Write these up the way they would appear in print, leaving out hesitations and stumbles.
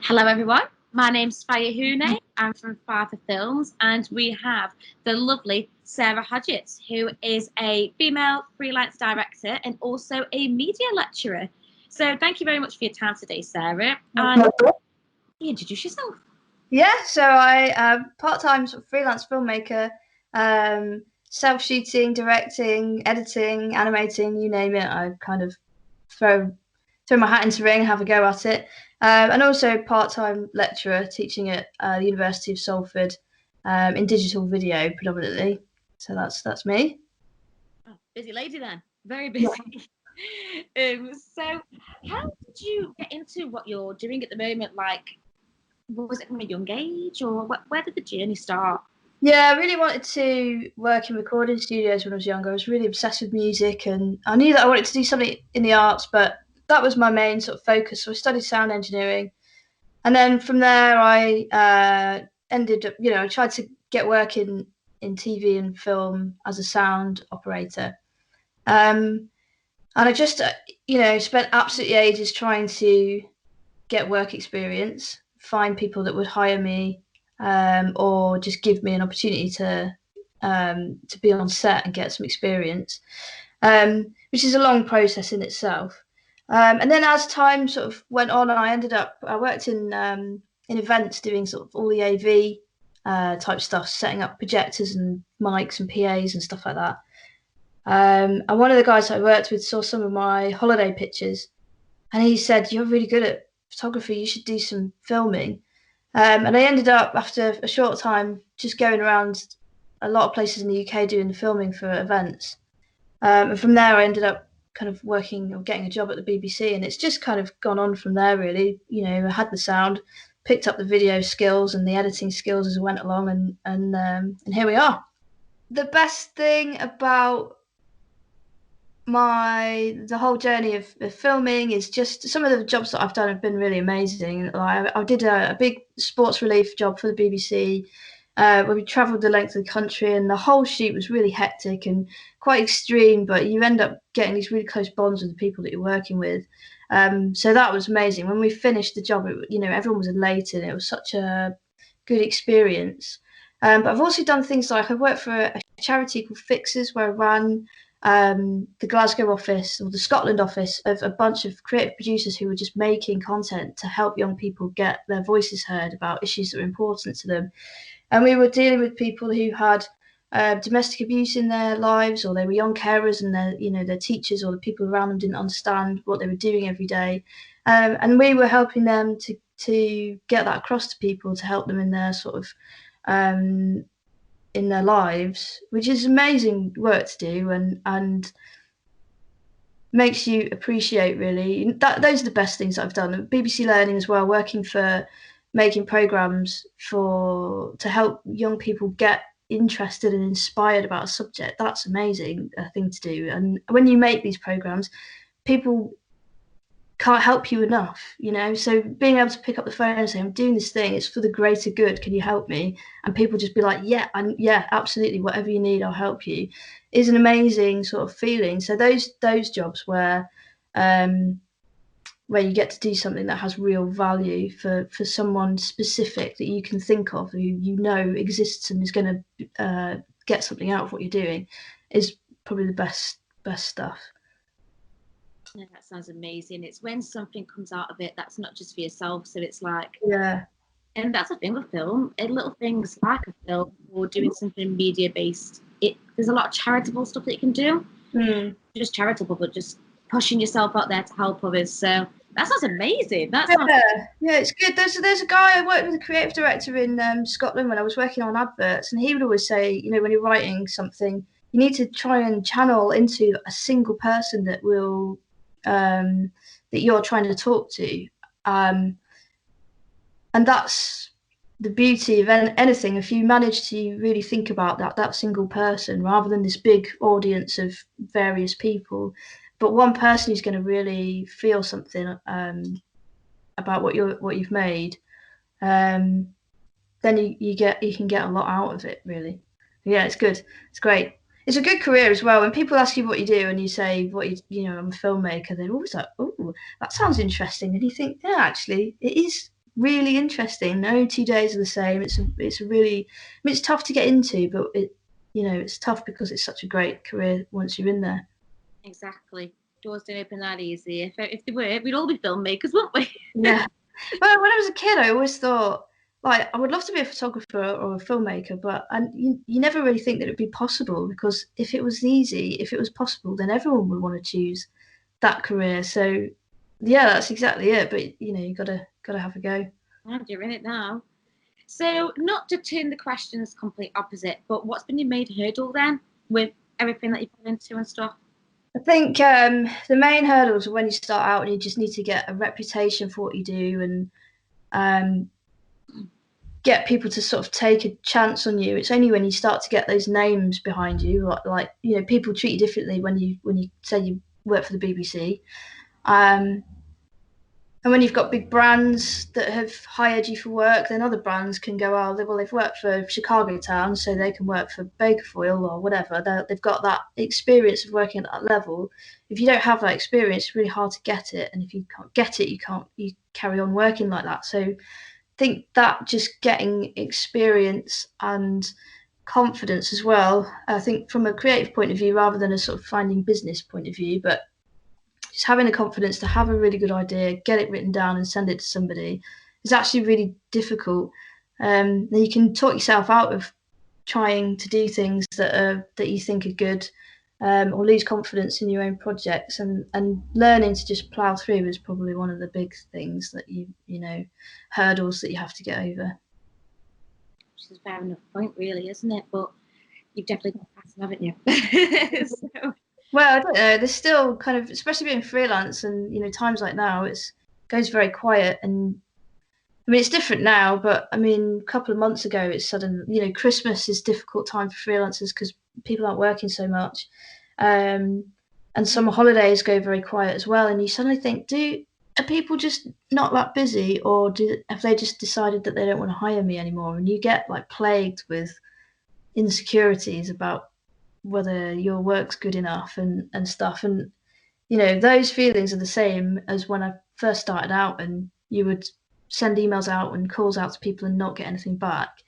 Hello, everyone. My name's Fyer-Huné. I'm from Father Films, and we have the lovely Sarah Hodgetts, who is a female freelance director and also a media lecturer. So, thank you very much for your time today, Sarah. And introduce yourself. Yeah, so I am part-time sort of freelance filmmaker, self-shooting, directing, editing, animating, you name it. I kind of throw my hat into the ring, have a go at it. And also part-time lecturer teaching at the University of Salford in digital video predominantly. So that's me. Oh, busy lady then. Very busy. So, how did you get into what you're doing at the moment? Like, was it from a young age, or where did the journey start? Yeah, I really wanted to work in recording studios when I was younger. I was really obsessed with music, and I knew that I wanted to do something in the arts, but that was my main sort of focus. So I studied sound engineering, and then from there I ended up, I tried to get work in TV and film as a sound operator. And I just, spent absolutely ages trying to get work experience, find people that would hire me, or just give me an opportunity to be on set and get some experience, which is a long process in itself. And then as time sort of went on, I worked in events doing sort of all the AV type stuff, setting up projectors and mics and PAs and stuff like that. And one of the guys I worked with saw some of my holiday pictures, and he said, "You're really good at photography. You should do some filming." And I ended up, after a short time, just going around a lot of places in the UK doing the filming for events. And from there, I ended up kind of working or getting a job at the BBC, and it's just kind of gone on from there, really. I had the sound, picked up the video skills and the editing skills as I went along, and here we are. The best thing about the whole journey of filming is just some of the jobs that I've done have been really amazing. I did a big sports relief job for the BBC, where we travelled the length of the country, and the whole shoot was really hectic and quite extreme, but you end up getting these really close bonds with the people that you're working with. So that was amazing. When we finished the job, everyone was elated. It was such a good experience. But I've also done things like I worked for a charity called Fixers, where I ran the Glasgow office or the Scotland office of a bunch of creative producers who were just making content to help young people get their voices heard about issues that were important to them. And we were dealing with people who had domestic abuse in their lives, or they were young carers, and their teachers or the people around them didn't understand what they were doing every day. And we were helping them to get that across to people, to help them in their sort of in their lives, which is amazing work to do, and makes you appreciate, really, that those are the best things that I've done. BBC Learning as well, working for making programs to help young people get interested and inspired about a subject. That's amazing thing to do. And when you make these programs, people can't help you enough, so being able to pick up the phone and say, "I'm doing this thing, it's for the greater good, can you help me?" And people just be like, "Yeah, absolutely, whatever you need, I'll help you," is an amazing sort of feeling. So those jobs where you get to do something that has real value for someone specific that you can think of, who exists and is going to get something out of what you're doing, is probably the best stuff. Yeah, that sounds amazing. It's when something comes out of it that's not just for yourself. So it's like, Yeah. And that's the thing with film. Little things like a film or doing something media based. There's a lot of charitable stuff that you can do. Just charitable, but just pushing yourself out there to help others. So that sounds amazing. Yeah, it's good. There's a guy I worked with, a creative director in Scotland when I was working on adverts, and he would always say, when you're writing something, you need to try and channel into a single person that will that you're trying to talk to, and that's the beauty of anything. If you manage to really think about that single person rather than this big audience of various people, but one person who's going to really feel something about what you've made, then you can get a lot out of it, really. Yeah, it's good. It's great. It's a good career as well. When people ask you what you do and you say I'm a filmmaker, they're always like, "Oh, that sounds interesting." And you think, yeah, actually, it is really interesting. No 2 days are the same. It's a really, I mean, it's tough to get into, but it's tough because it's such a great career once you're in there. Exactly. Doors don't open that easy. If they were, we'd all be filmmakers, wouldn't we? Yeah. Well, when I was a kid, I always thought, like, I would love to be a photographer or a filmmaker, but you never really think that it'd be possible, because if it was easy, if it was possible, then everyone would want to choose that career. So, yeah, that's exactly it. But you gotta have a go. I'm doing it now. So, not to turn the questions complete opposite, but what's been your main hurdle then with everything that you've gone into and stuff? I think the main hurdles are when you start out and you just need to get a reputation for what you do, and get people to sort of take a chance on you. It's only when you start to get those names behind you, like people treat you differently when you say you work for the BBC. And when you've got big brands that have hired you for work, then other brands can go, oh, well, they've worked for Chicago Town, so they can work for Bakerfoyle or whatever. They've got that experience of working at that level. If you don't have that experience, it's really hard to get it. And if you can't get it, you carry on working like that. So I think that just getting experience and confidence as well, I think from a creative point of view, rather than a sort of finding business point of view, but just having the confidence to have a really good idea, get it written down and send it to somebody is actually really difficult. Then you can talk yourself out of trying to do things that you think are good, or lose confidence in your own projects, and learning to just plough through is probably one of the big things that hurdles that you have to get over. Which is a fair enough point, really, isn't it? But you've definitely got past them, haven't you? So. Well, I don't know. There's still kind of, especially being freelance, and times like now, it goes very quiet. And I mean, it's different now, but I mean, a couple of months ago, it's sudden. Christmas is a difficult time for freelancers because people aren't working so much, and summer holidays go very quiet as well. And you suddenly think, are people just not that busy, or have they just decided that they don't want to hire me anymore? And you get like plagued with insecurities about whether your work's good enough and stuff. And those feelings are the same as when I first started out, and you would send emails out and calls out to people and not get anything back.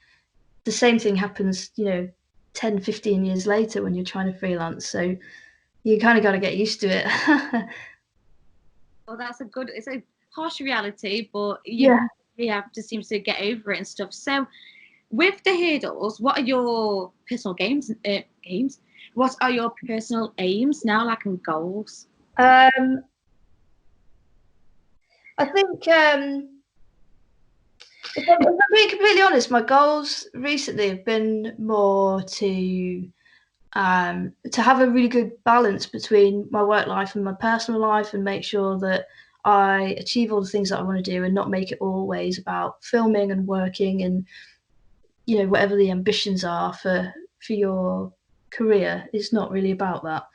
The same thing happens 10, 15 years later when you're trying to freelance. So you kind of got to get used to it. Well, it's a harsh reality, but you have to seem to get over it and stuff. So with the hurdles, what are your personal games? What are your personal aims now, like, and goals? I think, if I'm being completely honest, my goals recently have been more to have a really good balance between my work life and my personal life, and make sure that I achieve all the things that I want to do, and not make it always about filming and working and whatever the ambitions are for your career. It's not really about that.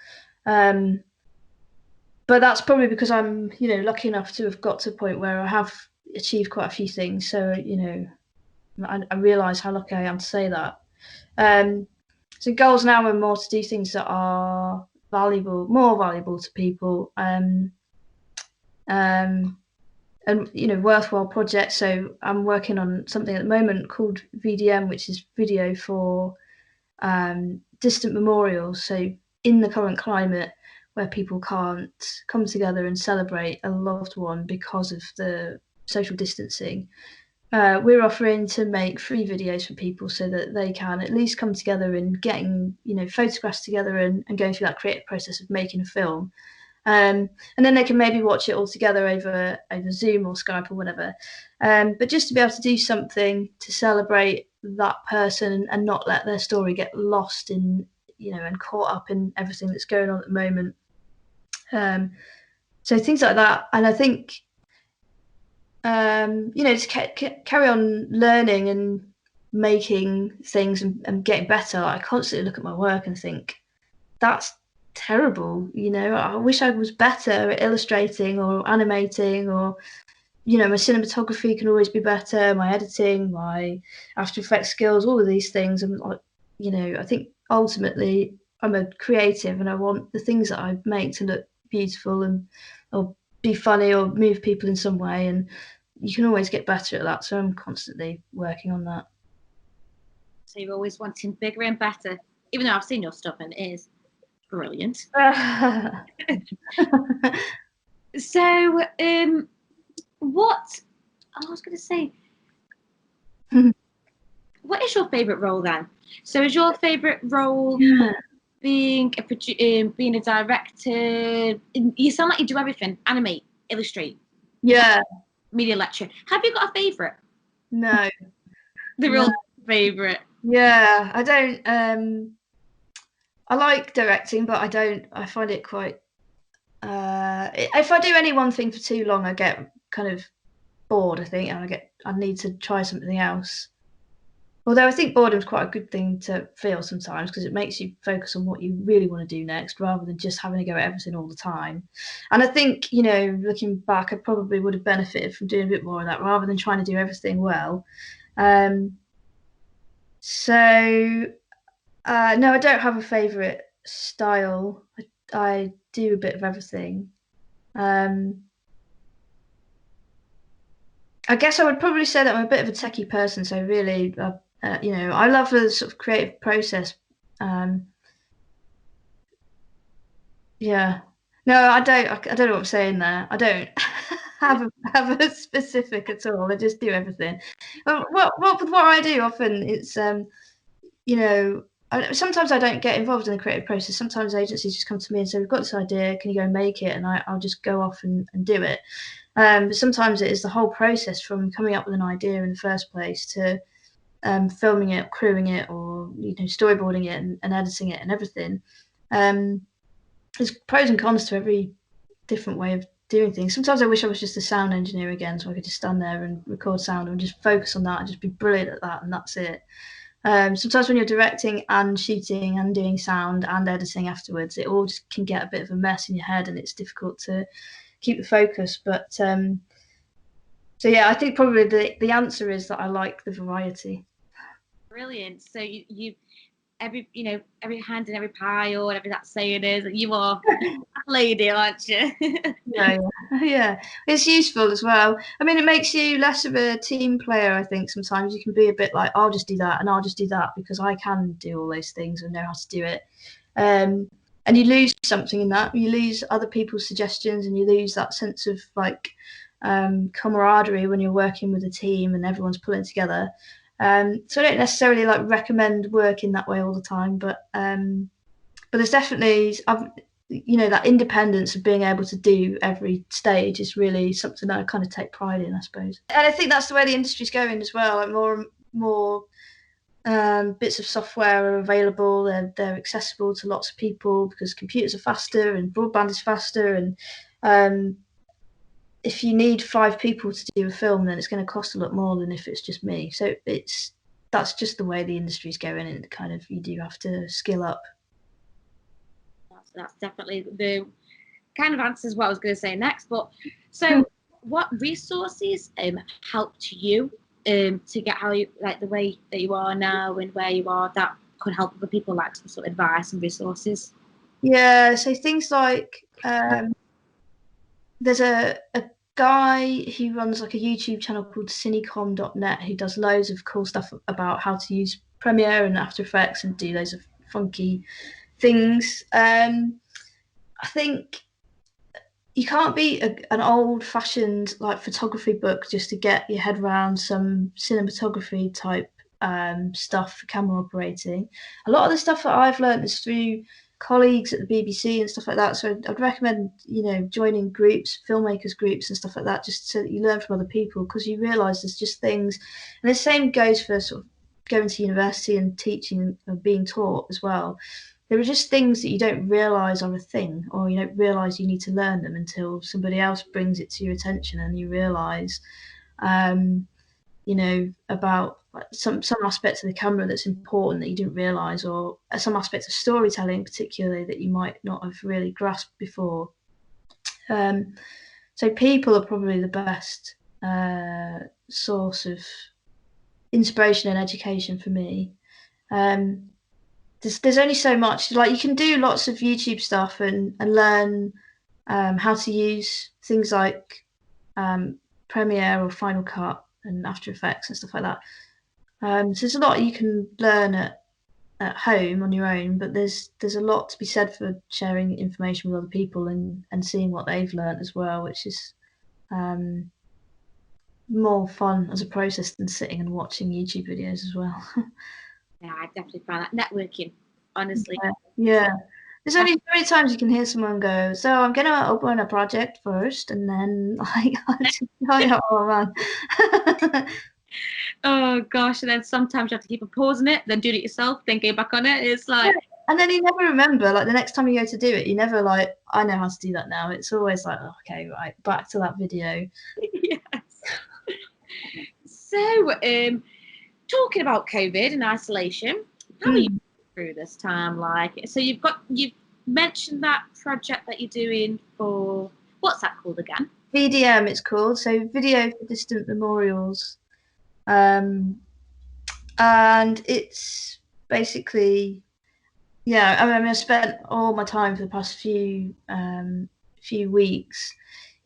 But that's probably because I'm lucky enough to have got to a point where I have achieved quite a few things. So I realise how lucky I am to say that. So goals now are more to do things that are more valuable to people, and worthwhile projects. So I'm working on something at the moment called VDM, which is video for distant memorials. So in the current climate, where people can't come together and celebrate a loved one because of the social distancing, we're offering to make free videos for people so that they can at least come together and getting photographs together and going through that creative process of making a film. And then they can maybe watch it all together over Zoom or Skype or whatever. But just to be able to do something to celebrate that person and not let their story get lost in and caught up in everything that's going on at the moment. So things like that. And I think to carry on learning and making things and getting better. I constantly look at my work and think, that's terrible. I wish I was better at illustrating or animating, or my cinematography can always be better, my editing, my After Effects skills, all of these things. And I think ultimately I'm a creative, and I want the things that I make to look beautiful or be funny or move people in some way. And you can always get better at that. So I'm constantly working on that. So you're always wanting bigger and better, even though I've seen your stuff and it is brilliant. So, what I was going to say, what is your favourite role then? So, is your favourite role being a director? You sound like you do everything: animate, illustrate, media lecture. Have you got a favourite? No. They're all favourite. Yeah, I don't. I like directing, but I find it quite. If I do any one thing for too long, I get kind of bored, I think, and I need to try something else. Although I think boredom's quite a good thing to feel sometimes, because it makes you focus on what you really want to do next, rather than just having to go at everything all the time. And I think, looking back, I probably would have benefited from doing a bit more of that, rather than trying to do everything well. No, I don't have a favourite style. I do a bit of everything. I guess I would probably say that I'm a bit of a techie person. So really, I love the sort of creative process. Yeah. No, I don't. I don't know what I'm saying there. I don't have a specific at all. I just do everything. What I do often, it's sometimes I don't get involved in the creative process. Sometimes agencies just come to me and say, "We've got this idea. Can you go and make it?" And I'll just go off and do it. But sometimes it is the whole process, from coming up with an idea in the first place to filming it, crewing it, or storyboarding it and editing it and everything. There's pros and cons to every different way of doing things. Sometimes I wish I was just a sound engineer again, so I could just stand there and record sound and just focus on that and just be brilliant at that, and that's it. Sometimes when you're directing and shooting and doing sound and editing afterwards, it all just can get a bit of a mess in your head, and it's difficult to keep the focus. But so yeah, I think probably the answer is that I like the variety. Brilliant. So you every hand in every pie, or whatever that saying is. You are a lady, aren't you? Yeah. It's useful as well. I mean, it makes you less of a team player. I think sometimes you can be a bit like, I'll just do that and I'll just do that because I can do all those things and know how to do it. And you lose something in that. You lose other people's suggestions, and you lose that sense of camaraderie when you're working with a team and everyone's pulling together. So I don't necessarily recommend working that way all the time, but there's definitely that independence of being able to do every stage is really something that I kind of take pride in, I suppose. And I think that's the way the industry's going as well. More bits of software are available. They're accessible to lots of people because computers are faster and broadband is faster. And if you need 5 people to do a film, then it's going to cost a lot more than if it's just me. So that's just the way the industry's going, and kind of you do have to skill up. That's definitely the kind of answers what I was going to say next. But so, what resources helped you to get how you the way that you are now and where you are, that could help other people, some sort of advice and resources? Yeah, so things like there's a guy who runs a YouTube channel called cinecom.net who does loads of cool stuff about how to use Premiere and After Effects and do loads of funky things. I think you can't be an old-fashioned photography book just to get your head around some cinematography type stuff for camera operating. A lot of the stuff that I've learned is through colleagues at the BBC and stuff like that. So I'd recommend joining groups, filmmakers groups and stuff like that, just so that you learn from other people, because you realise there's just things. And the same goes for sort of going to university and teaching and being taught as well. There are just things that you don't realise are a thing, or you don't realise you need to learn them until somebody else brings it to your attention, and you realise, about some aspects of the camera that's important that you didn't realise, or some aspects of storytelling particularly that you might not have really grasped before. So people are probably the best source of inspiration and education for me. There's only so much. You can do lots of YouTube stuff and learn how to use things like Premiere or Final Cut and After Effects and stuff like that. So there's a lot you can learn at home on your own, but there's a lot to be said for sharing information with other people and seeing what they've learned as well, which is more fun as a process than sitting and watching YouTube videos as well. Yeah, I definitely find that networking, honestly. Yeah. There's only so many times you can hear someone go, so I'm going to open a project first, and then oh man. Oh gosh, and then sometimes you have to keep pausing it, then doing it yourself, then go back on it. It's like, and then you never remember, like the next time you go to do it, you never like, I know how to do that now. It's always like, oh, okay, right, back to that video. yes. So, talking about COVID and isolation, how are you through this time? Like, so you've mentioned that project that you're doing for, what's that called again? VDM, it's called, so Video for Distant Memorials. And it's basically, yeah, I mean, I spent all my time for the past few weeks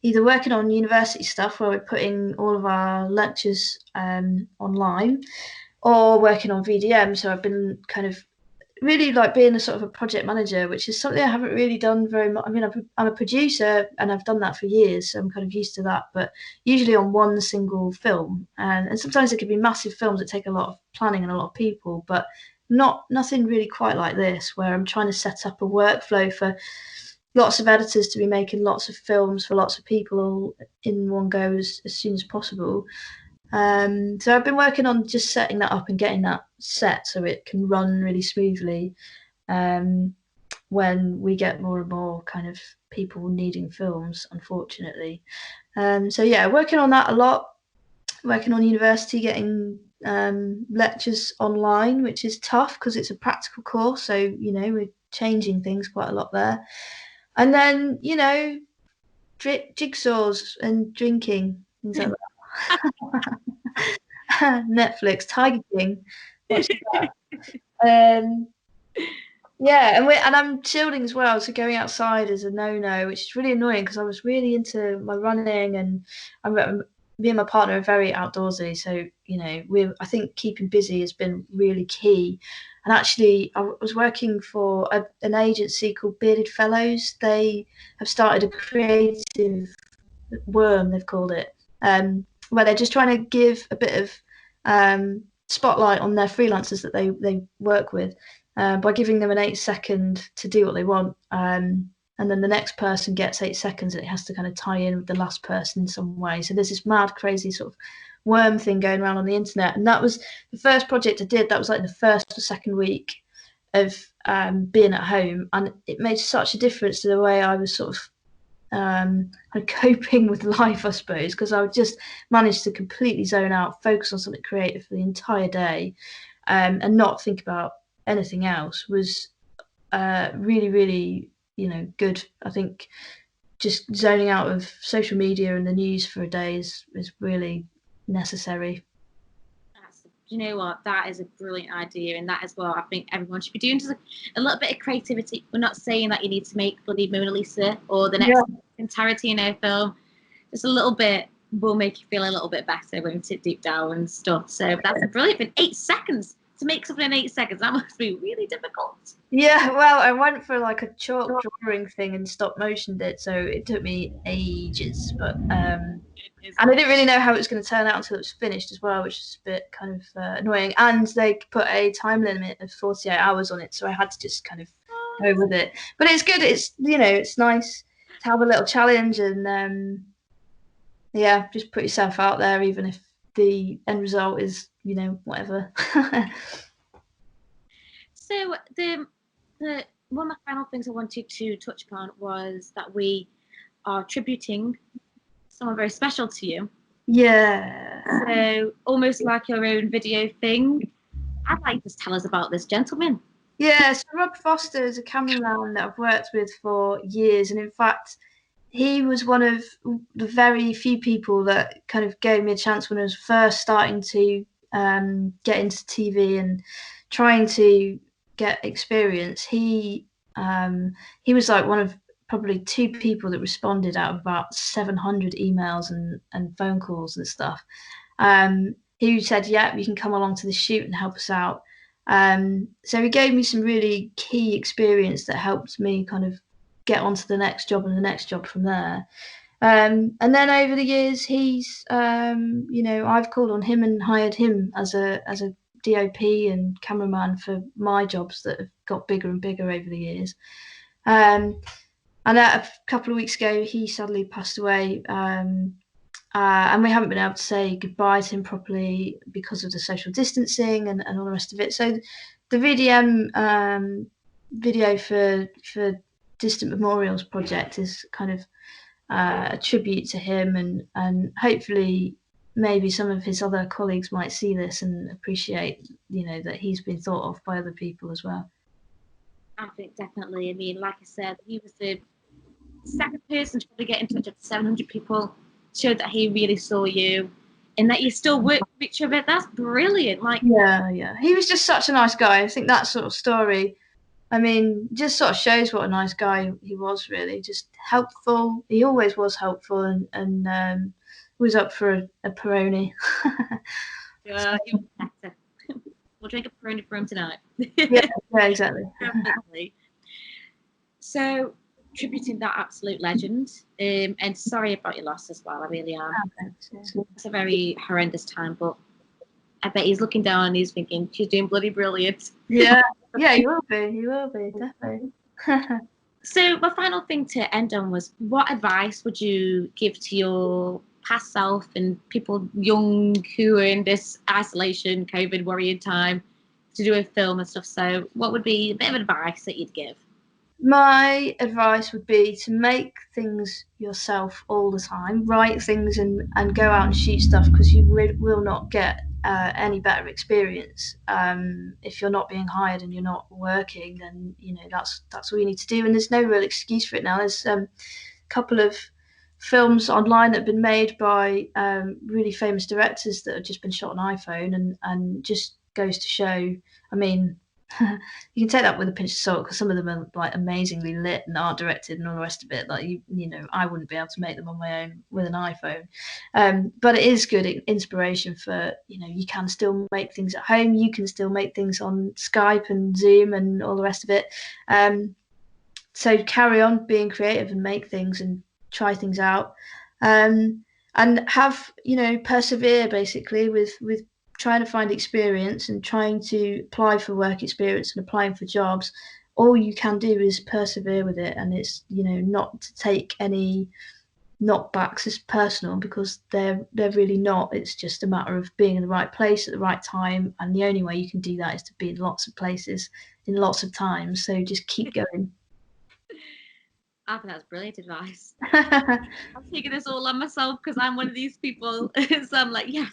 either working on university stuff where we're putting all of our lectures online, or working on VDM. So I've been kind of really like being a sort of a project manager, which is something I haven't really done very much. I mean, I'm a producer and I've done that for years, so I'm kind of used to that, but usually on one single film. And sometimes it could be massive films that take a lot of planning and a lot of people, but nothing really quite like this, where I'm trying to set up a workflow for lots of editors to be making lots of films for lots of people all in one go as soon as possible. So I've been working on just setting that up and getting that set so it can run really smoothly when we get more and more kind of people needing films, unfortunately. So yeah, working on that a lot, working on university, getting lectures online, which is tough because it's a practical course. So, you know, we're changing things quite a lot there. And then, you know, jigsaws and drinking, things like that. Netflix, Tiger King. Watching that. Yeah, and I'm shielding as well, so going outside is a no-no, which is really annoying because I was really into my running, and me and my partner are very outdoorsy, so you know, I think keeping busy has been really key. And actually, I was working for an agency called Bearded Fellows. They have started a creative worm, they've called it, where they're just trying to give a bit of spotlight on their freelancers that they work with, by giving them an 8-second to do what they want. And then the next person gets 8 seconds and it has to kind of tie in with the last person in some way. So there's this mad, crazy sort of worm thing going around on the internet. And that was the first project I did. That was like the first or second week of being at home. And it made such a difference to the way I was sort of coping with life, I suppose, because I would just manage to completely zone out, focus on something creative for the entire day, and not think about anything else. Was really, really, you know, good. I think just zoning out of social media and the news for a day is really necessary. You know what, that is a brilliant idea, and that is what I think everyone should be doing. Just a little bit of creativity. We're not saying that you need to make bloody Mona Lisa or the next Tarantino film. Just a little bit will make you feel a little bit better when you sit deep down and stuff. So that's brilliant. In 8 seconds to make something in 8 seconds, that must be really difficult. Yeah, well, I went for like a chalk drawing thing and stop motioned it, so it took me ages. But and I didn't really know how it was going to turn out until it was finished as well, which is a bit kind of annoying. And they put a time limit of 48 hours on it, so I had to just kind of go with it. But it's good. It's, you know, it's nice to have a little challenge and yeah, just put yourself out there, even if the end result is, you know, whatever. So the one of the final things I wanted to touch upon was that we are tributing someone very special to you. Yeah. So almost like your own video thing. I'd like you to tell us about this gentleman. Yeah, so Rob Foster is a cameraman that I've worked with for years, and in fact, he was one of the very few people that kind of gave me a chance when I was first starting to get into TV and trying to get experience. He was like one of probably 2 people that responded out of about 700 emails and phone calls and stuff, who said, yeah, you can come along to the shoot and help us out. So he gave me some really key experience that helped me kind of get onto the next job and the next job from there. And then over the years, he's, I've called on him and hired him as a DOP and cameraman for my jobs that have got bigger and bigger over the years. And a couple of weeks ago, he sadly passed away. And we haven't been able to say goodbye to him properly because of the social distancing and all the rest of it. So the VDM video for Distant Memorials project is kind of a tribute to him, and hopefully maybe some of his other colleagues might see this and appreciate, that he's been thought of by other people as well. I think definitely. I mean, like I said, he was the second person to probably get in touch with 700 people. Showed that he really saw you and that you still work with each other. That's brilliant. Yeah. He was just such a nice guy. I think that sort of story, I mean, just sort of shows what a nice guy he was, really. Just helpful. He always was helpful and was up for a Peroni. Yeah, even better. We'll drink a Peroni for him tonight. yeah, exactly. Definitely. So, tributing that absolute legend, and sorry about your loss as well. I really am. It's a very horrendous time, but I bet he's looking down and he's thinking, she's doing bloody brilliant. Yeah, he will be, definitely. So my final thing to end on was, what advice would you give to your past self and people young who are in this isolation, COVID worrying time to do a film and stuff? So what would be a bit of advice that you'd give? My advice would be to make things yourself all the time, write things and go out and shoot stuff, because you will not get any better experience if you're not being hired and you're not working. Then that's all you need to do, and there's no real excuse for it now. There's a couple of films online that have been made by really famous directors that have just been shot on iPhone, and just goes to show, I mean, you can take that with a pinch of salt, because some of them are like amazingly lit and art directed and all the rest of it. Like I wouldn't be able to make them on my own with an iPhone, but it is good inspiration for you can still make things at home. You can still make things on Skype and Zoom and all the rest of it. So carry on being creative and make things and try things out, and have persevere basically with trying to find experience and trying to apply for work experience and applying for jobs. All you can do is persevere with it, and it's not to take any knockbacks as personal, because they're really not. It's just a matter of being in the right place at the right time, and the only way you can do that is to be in lots of places in lots of times. So just keep going. I think that's brilliant advice. I'm taking this all on myself because I'm one of these people. So I'm like, yes.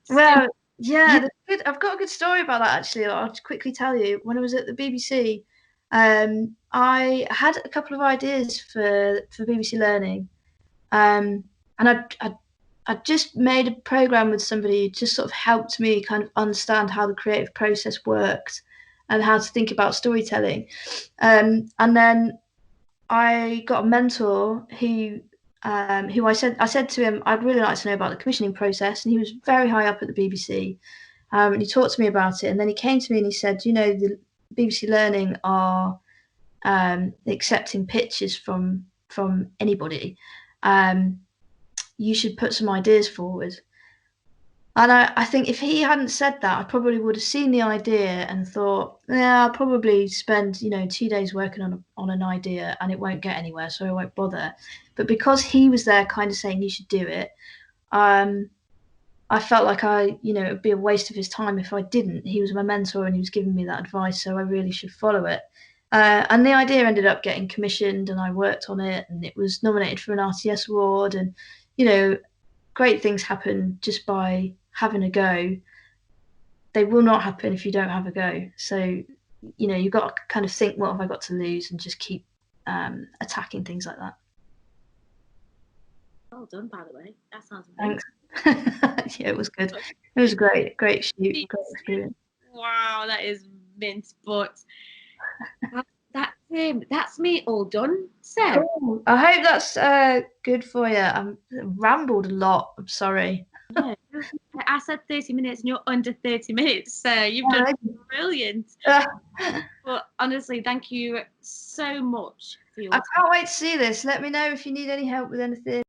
Well, yeah, I've got a good story about that, actually. I'll just quickly tell you. When I was at the BBC, I had a couple of ideas for BBC Learning, and I just made a program with somebody who just sort of helped me kind of understand how the creative process worked and how to think about storytelling. And then I got a mentor who I said to him, I'd really like to know about the commissioning process, and he was very high up at the BBC, and he talked to me about it. And then he came to me and he said, the BBC Learning are accepting pitches from anybody. You should put some ideas forward. And I think if he hadn't said that, I probably would have seen the idea and thought, yeah, I'll probably spend 2 days working on an idea and it won't get anywhere, so I won't bother. But because he was there kind of saying you should do it, I felt like it would be a waste of his time if I didn't. He was my mentor and he was giving me that advice, so I really should follow it. And the idea ended up getting commissioned, and I worked on it, and it was nominated for an RTS award. And great things happen just by having a go. They will not happen if you don't have a go. So you've got to kind of think, what have I got to lose, and just keep attacking things like that. Well done, by the way. That sounds amazing. Thanks. Yeah, it was good. It was a great shoot, great experience. Wow, that is mint. But that That's me all done, Sarah. Cool. I hope that's good for you. I'm rambled a lot. I'm sorry. No, I said 30 minutes and you're under 30 minutes, so you've done brilliant. But honestly, thank you so much for your I time. can't wait to see this. Let me know if you need any help with anything.